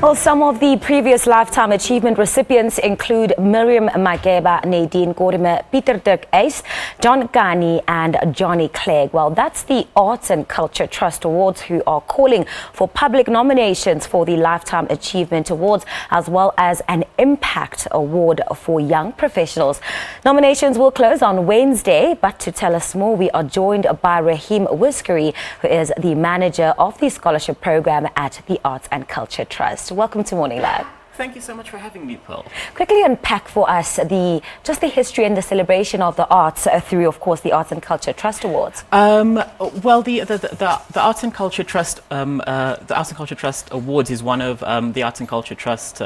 Well, some of the previous Lifetime Achievement recipients include Miriam Makeba, Nadine Gordimer, Pieter-Dirk Uys, Kani and Johnny Clegg. Well, that's the Arts and Culture Trust Awards, who are calling for public nominations for the Lifetime Achievement Awards, as well as an Impact Award for young professionals. Nominations will close on Wednesday, but to tell us more, we are joined by Rahiem Whisgary, who is the manager of the scholarship program at the Arts and Culture Trust. Welcome to Morning Live. Thank you so much for having me, Pearl. Quickly unpack for us the history and the celebration of the arts through, of course, the Arts and Culture Trust Awards. Well, the Arts and Culture Trust, the Arts and Culture Trust Awards is one of the Arts and Culture Trust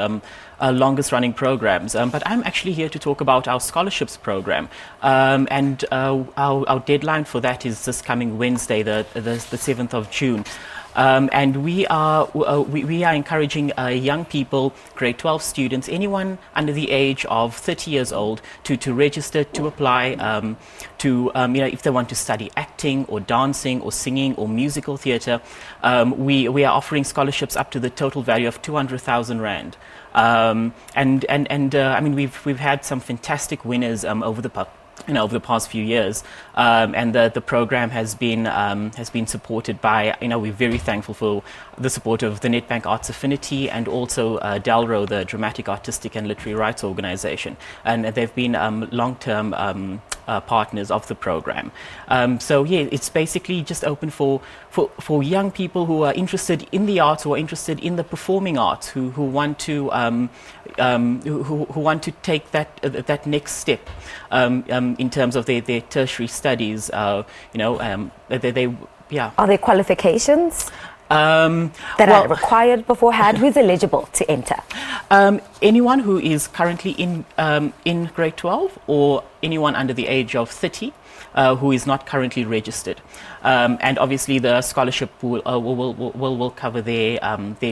longest-running programs. But I'm actually here to talk about our scholarships program, and our deadline for that is this coming Wednesday, the 7th of June. And we are encouraging young people, grade 12 students, anyone under the age of 30 years old, to register, to apply, if they want to study acting or dancing or singing or musical theatre. We are offering scholarships up to the total value of 200,000 rand. I mean, we've had some fantastic winners over the past few years, and the program has been supported by, we're very thankful for the support of the Nedbank Arts Affinity and also DELRO, the Dramatic, Artistic and Literary Rights Organization, and they've been long-term partners of the program. So yeah, it's basically just open for young people who are interested in the arts, who are interested in the performing arts, who want to take that next step in terms of their tertiary studies. Are there qualifications that are required beforehand? Who's eligible to enter? Anyone who is currently in grade 12 or anyone under the age of 30 who is not currently registered. And obviously the scholarship will cover their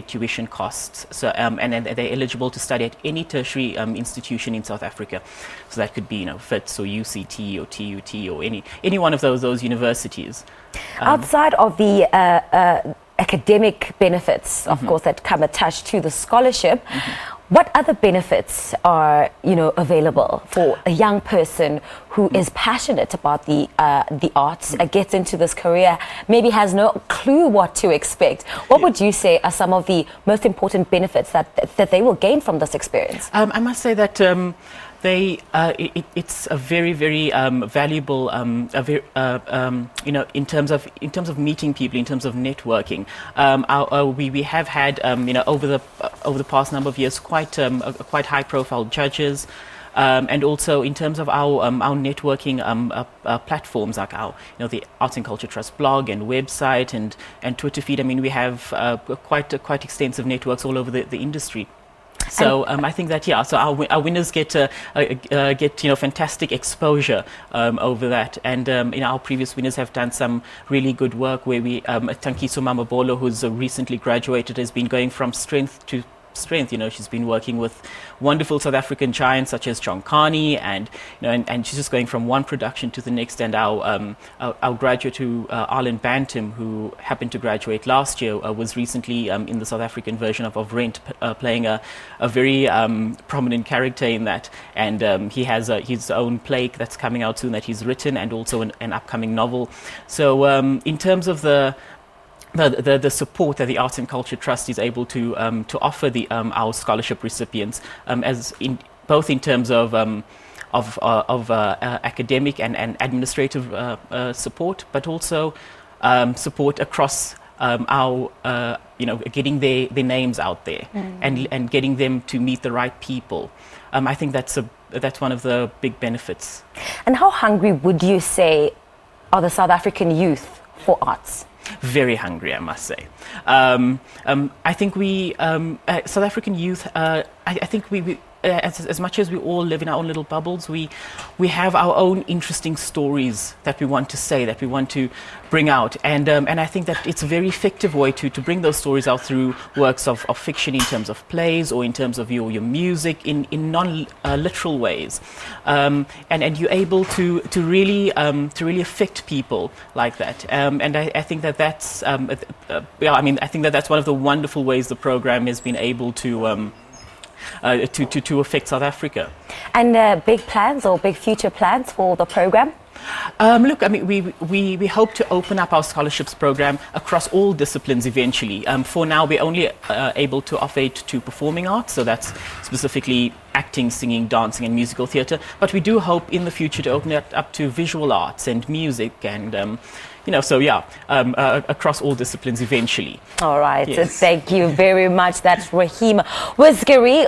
tuition costs. So and then they're eligible to study at any tertiary institution in South Africa. So that could be FITS or UCT or TUT or any one of those universities. Outside of the academic benefits, of course, that come attached to the scholarship, what other benefits are available for a young person who is passionate about the arts, gets into this career, maybe has no clue what to expect? What would you say are some of the most important benefits that they will gain from this experience? I must say that it's a very, very valuable, in terms of meeting people, in terms of networking. We have had, over the past number of years, quite high-profile judges. And also in terms of our networking platforms, like the Arts and Culture Trust blog and website and Twitter feed. I mean, we have quite extensive networks all over the industry. So I think that so our winners get fantastic exposure over that, and our previous winners have done some really good work. Where Tankiso Mamabolo, who's recently graduated, has been going from strength to strength. She's been working with wonderful South African giants such as Kani, and she's just going from one production to the next. And our graduate, Arlen Bantam, who happened to graduate last year, was recently in the South African version of Rent, playing a very prominent character in that. And he has his own play that's coming out soon that he's written, and also an upcoming novel. So in terms of the support that the Arts and Culture Trust is able to offer our scholarship recipients, both in terms of academic and administrative support, but also support across our getting their names out there and getting them to meet the right people. I think that's one of the big benefits. And how hungry would you say are the South African youth for arts? Very hungry, I must say. I think we, South African youth, I think as much as we all live in our own little bubbles, we have our own interesting stories that we want to say, that we want to bring out, and I think that it's a very effective way to bring those stories out through works of fiction, in terms of plays or in terms of your music, in non-literal ways, and you're able to really affect people like that, and I think that's I think that's one of the wonderful ways the program has been able to affect South Africa. And big plans or big future plans for the program? Look, I mean, we hope to open up our scholarships program across all disciplines eventually. For now, we're only able to offer it to performing arts, so that's specifically acting, singing, dancing, and musical theatre. But we do hope in the future to open it up to visual arts and music, and across all disciplines eventually. All right, Yes. thank you very much. That's Rahiem Whisgary.